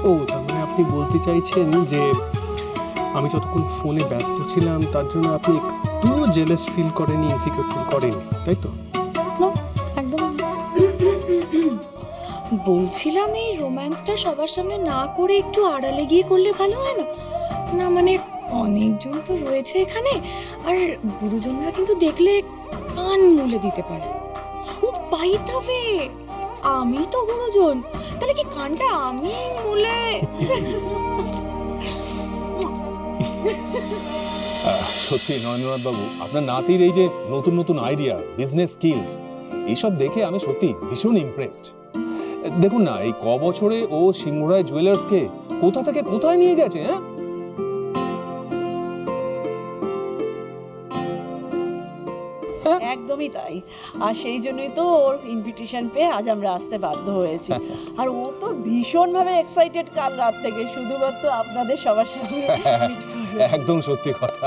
ও তার মানে আপনি বলতে চাইছেন যে আমি যতক্ষণ ফোনে ব্যস্ত ছিলাম তার জন্য আপনি একটু জেলাস ফিল করেননি, ইনসিকিউর ফিল করেননি, তাই তো? একদম। বলছিলাম এই রোম্যান্সটা সবার সামনে না করে একটু আড়ালে গিয়ে করলে ভালো হয় না? না মানে অনেকজন তো রয়েছে এখানে, আর গুরুজনরা কিন্তু দেখলে কান মুলে দিতে পারে। খুব বাইট হবে, আমি তো গুরুজন, তাহলে কি কানটা আমি মুলে? সত্যি নরেন্দ্রনাথ বাবু, আপনার নাতির এই যে নতুন নতুন আইডিয়া, বিজনেস স্কিলস, এইসব দেখে আমি সত্যি ভীষণ ইমপ্রেসড। দেখুন না, এই ক বছরে ও সিংহরায় জুয়েলার্সকে কোথা থেকে কোথায় নিয়ে গেছে। হ্যাঁ, একদমই তাই। আর সেই জন্যই তো ওর ইনভিটেশন পেয়ে আজ আমরা আসতে বাধ্য হয়েছি। আর ও তো ভীষণভাবে এক্সাইটেড কাল রাত থেকে, শুধুমাত্র আপনাদের সবার সাথে। একদম সত্যি কথা।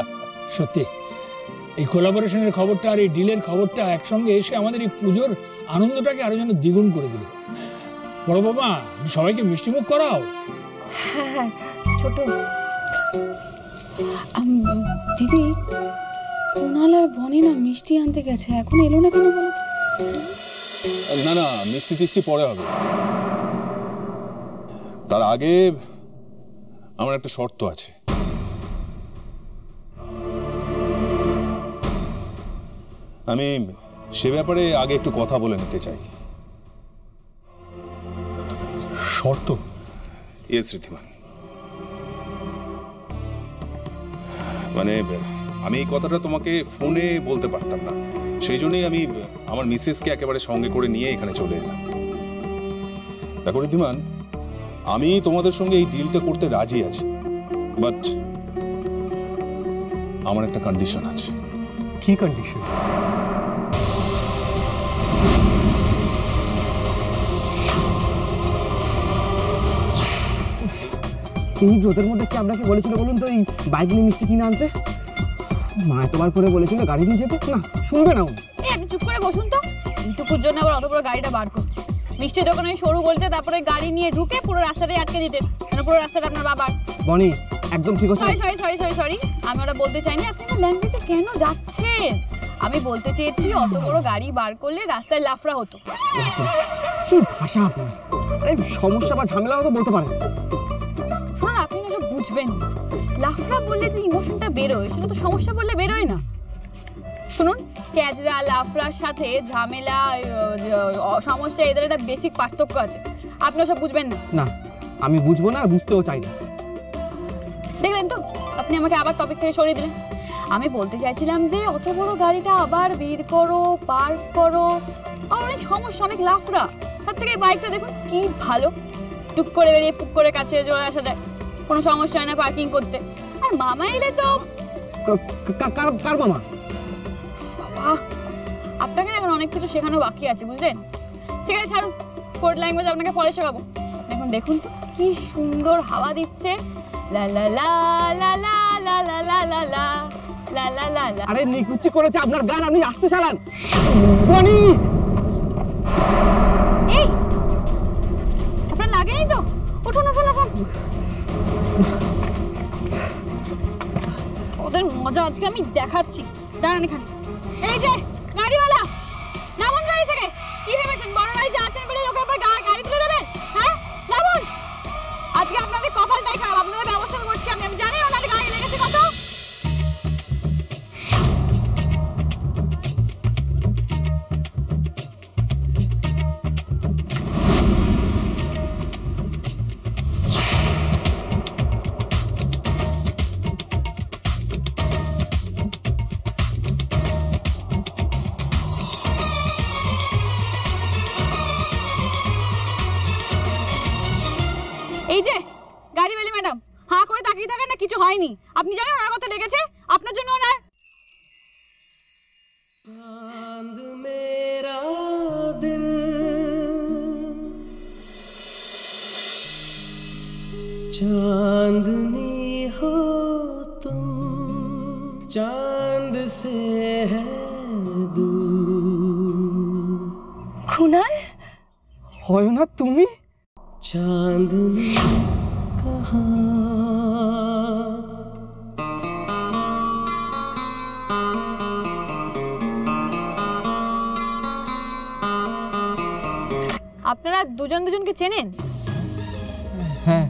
সত্যি এই কোলাবোরেশনের খবরটা আর এই ডিলের খবরটা একসঙ্গে এসে আমাদের এই পুজোর আনন্দটাকে আরো যেন দ্বিগুণ করে দিল। বড় বাবা, সবাইকে মিষ্টিমুখ করাও। হ্যাঁ, ছোট দিদি, কুণাল আর বনি না মিষ্টি আনতে গেছে, এখন এলো না কেন বলো? না না, মিষ্টি টিষ্টি পরে হবে। তার আগে আমার একটা শর্ত আছে। আমি সে ব্যাপারে আগে একটু কথা বলে নিতে চাই। শর্ত? ইয়েস ঋদ্ধিমান, মানে আমি এই কথাটা তোমাকে ফোনে বলতে পারতাম না, সেই জন্যই আমি আমার মিসেসকে একেবারে সঙ্গে করে নিয়ে এখানে চলে এলাম। দেখো ঋদ্ধিমান, আমি তোমাদের সঙ্গে এই ডিলটা করতে রাজি আছি, বাট আমার একটা কন্ডিশন আছে। কি কন্ডিশন? এই রোদের মধ্যে কি আপনাকে বলেছিল বলুন তো এই বাইক নিয়ে মিষ্টি কিনে আনতে? মা এতবার করে বলেছিল গাড়ি নিয়ে যেতে, না শুনবে না উনি। এই আপনি চুপ করে বসুন তো, এইটুকুর জন্য আবার অত বড় গাড়িটা বার করছে। মিষ্টি দোকানে সরু গলিতে তারপরে গাড়ি নিয়ে ঢুকে পুরো রাস্তাটাই আটকে দিতেন, মানে পুরো রাস্তাটা আপনার বাবার। বনি একদম ঠিক আছে। সরি আমি ওটা বলতে চাইনি। আপনি আমার ল্যাঙ্গুয়েজে কেন যাচ্ছেন? আমি বলতে চেয়েছি অত বড় গাড়ি বার করলে রাস্তায় লাফড়া হতো। কি ভাষা আপনার! আরে সমস্যা বা ঝামেলা তো বলতে পারেন। শুনুন, আপনি না বুঝবেন, লাফড়া বললে যে ইমোশনটা বেরোয় সেটা তো সমস্যা বললে বেরোয় না। শুনুন, ক্যাজরা লাফড়ার সাথে ঝামেলা সমস্যা এদের একটা বেসিক পার্থক্য আছে, আপনি সব বুঝবেন না। না, আমি বুঝবো না আর বুঝতেও চাই না। দেখলেন তো, আপনি আমাকে আবার টপিক থেকে সরিয়ে দিলেন। আমি বলতে চাইছিলাম যে অত বড় গাড়িটা আবার বের করো, পার্ক করো, আর অনেক সমস্যা, অনেক লাফড়া। তার থেকে বাইকটা দেখুন কি ভালো, টুক করে বেরিয়ে পুক করে কাছে চলে আসা যায়, কোনো সমস্যা হয় না পার্কিং করতে। আর মামা এলে তো কার মামা? বাবা, আপনাকে এখন অনেক কিছু শেখানো বাকি আছে, বুঝলেন? ঠিক আছে ছাড়ুন, কোড ল্যাঙ্গুয়েজ আপনাকে পরে শেখাবো। এখন দেখুন তো কি সুন্দর হাওয়া দিচ্ছে, লা লা লা লা লা লা লা লা লা লা লা লা লা লা। আরে নিকুচি করেছে আপনার গান, আপনি আসতে চালান। বনি, এই আপনার লাগেনি তো? উঠুন উঠুন উঠুন, ওদের মজা আজকে আমি দেখাচ্ছি। দাঁড়ান এখানে। এই যে গাড়িওয়ালা, নামুন গাড়ি থেকে। কি ভেবেছেন বড় গাড়ি যাচ্ছেন বলে লোকের উপর গাড়ি তুলে দেবেন? হ্যাঁ, নামুন। আজকে আপনাদের কপালটাই খারাপ, আপনাদের ব্যবস্থা করছি আমি। আমি জানি ওনাদের গায়ে লেগেছে কত। এই যে গাড়িওয়ালি ম্যাডাম, হাঁ করে তাকিয়ে থাকেন না, কিছু হয়নি। আপনি জানেন ওনার কত লেগেছে? আপনার জন্য ওনার चांद मेरा दिल चांदनी हो तुम चांद से है दूर। কুণাল, হয় না তুমি? चांदनी कहाँ। আপনারা দুজন দুজনকে চেনেন? হ্যাঁ,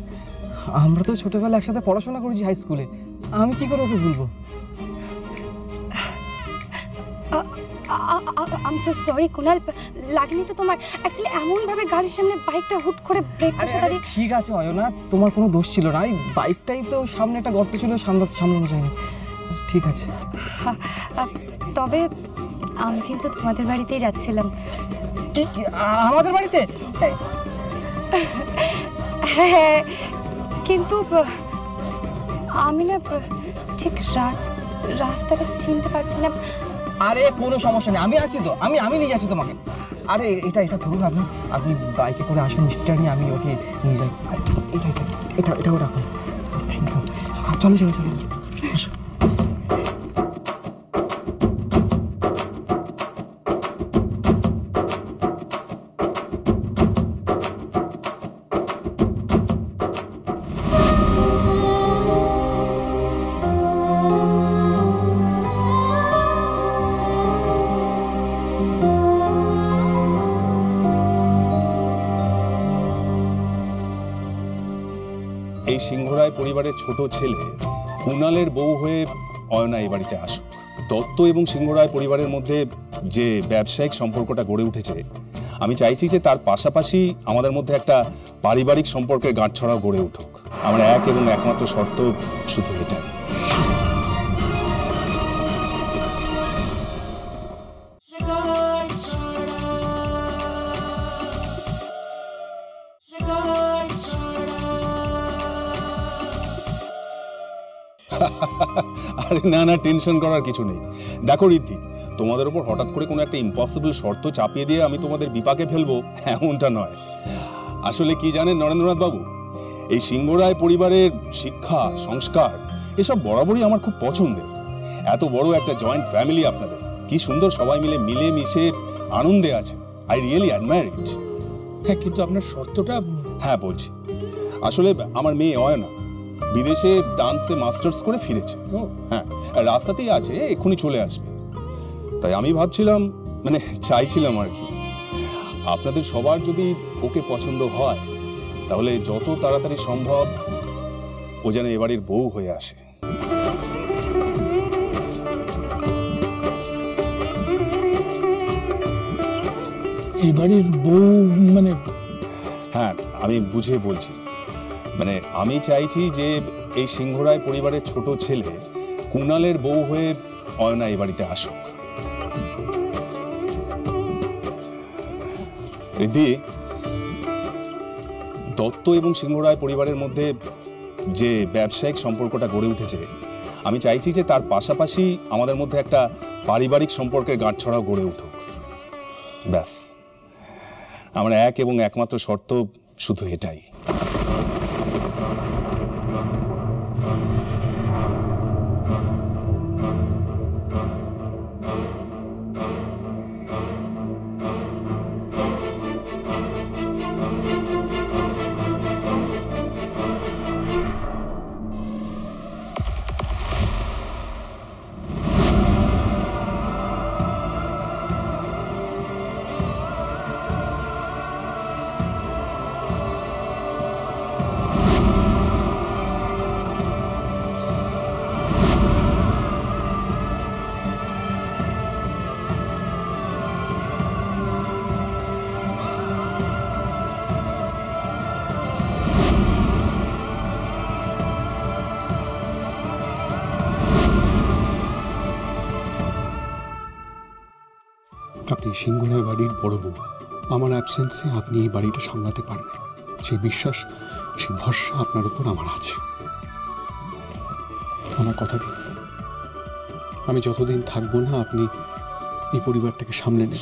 আমরা তো ছোটবেলা একসাথে পড়াশোনা করেছি হাই স্কুলে। আমি কি করে ওকে ভুলবো? I am so sorry Kunal, লাগেনি তো তোমার? অ্যাকচুয়ালি এমনভাবে গাড়ির সামনে বাইকটা হুট করে ব্রেক কষে দাঁড়িয়ে। ঠিক আছে অয়না, তোমার কোনো দোষ ছিল না। এই বাইকটাই তো সামনে একটা গর্ত ছিল, সামলানো যায়নি। ঠিক আছে। তবে আমি কিন্তু তোমাদের বাড়িতেই যাচ্ছিলাম। কি আমাদের বাড়িতে? হ্যাঁ, কিন্তু আমি না ঠিক রাস্তাটা চিনতে পারছি না। আরে কোনো সমস্যা নেই, আমি আছি তো, আমি নিয়ে যাচ্ছি তোমাকে। আরে এটা ধরুন, আপনি বাইকে করে আসুন, মিষ্টিটা নিয়ে আমি ওকে নিয়ে যাই। এটাও রাখুন। Thank you. চলো আসো। এই সিংহরায় পরিবারের ছোট ছেলে কুণালের বউ হয়ে অয়না এই বাড়িতে আসুক। দত্ত এবং সিংহরায় পরিবারের মধ্যে যে ব্যবসায়িক সম্পর্কটা গড়ে উঠেছে, আমি চাইছি যে তার পাশাপাশি আমাদের মধ্যে একটা পারিবারিক সম্পর্কের গাঁটছড়াও গড়ে উঠুক। আমার এক এবং একমাত্র শর্ত শুধু এটাই। আরে না, টেনশন করার কিছু নেই। দেখো রিদ্ধি, তোমাদের উপর হঠাৎ করে কোনো একটা ইম্পসিবল শর্ত চাপিয়ে দিয়ে আমি তোমাদের বিপাকে ফেলবো এমনটা নয়। আসলে কি জানেন নরেন্দ্রনাথ বাবু, এই সিংহরায় পরিবারের শিক্ষা, সংস্কার এসব বরাবরই আমার খুব পছন্দের। এত বড় একটা জয়েন্ট ফ্যামিলি আপনাদের, কি সুন্দর সবাই মিলে মিশে আনন্দে আছে। আই রিয়েলি অ্যাডমায়ার ইট। হ্যাঁ, কিন্তু আপনার শর্তটা? হ্যাঁ বলছি, আসলে আমার মেয়ে অয়না বিদেশে ডান্সে মাস্টার্স করে ফিরেছে। হ্যাঁ, রাস্তাতেই আছে, এক্ষুনি চলে আসবে। তাই আমি ভাবছিলাম, মানে চাইছিলাম আর কি, আপনাদের সবার যদি ওকে পছন্দ হয় তাহলে যত তাড়াতাড়ি সম্ভব ও যেন এবারের বউ হয়ে আসে। এই বাড়ির বউ মানে? হ্যাঁ, আমি বুঝিয়ে বলছি। মানে আমি চাইছি যে এই সিংহরায় পরিবারের ছোট ছেলে কুণালের বউ হয়ে অয়না এই বাড়িতে আসুক। রিদ্ধি, দত্ত এবং সিংহরায় পরিবারের মধ্যে যে ব্যবসায়িক সম্পর্কটা গড়ে উঠেছে, আমি চাইছি যে তার পাশাপাশি আমাদের মধ্যে একটা পারিবারিক সম্পর্কের গাঁটছড়াও গড়ে উঠুক। ব্যাস, আমার এক এবং একমাত্র শর্ত শুধু এটাই। আপনি সিংহরায় বাড়ির বড় বউ, আমার অ্যাবসেন্সে আপনি এই বাড়িটা সামলাতে পারবেন, সেই বিশ্বাস, সেই ভরসা আপনার উপর আমার আছে। আমার কথা দিন, আমি যতদিন থাকবো না আপনি এই পরিবারটাকে সামলে নেন।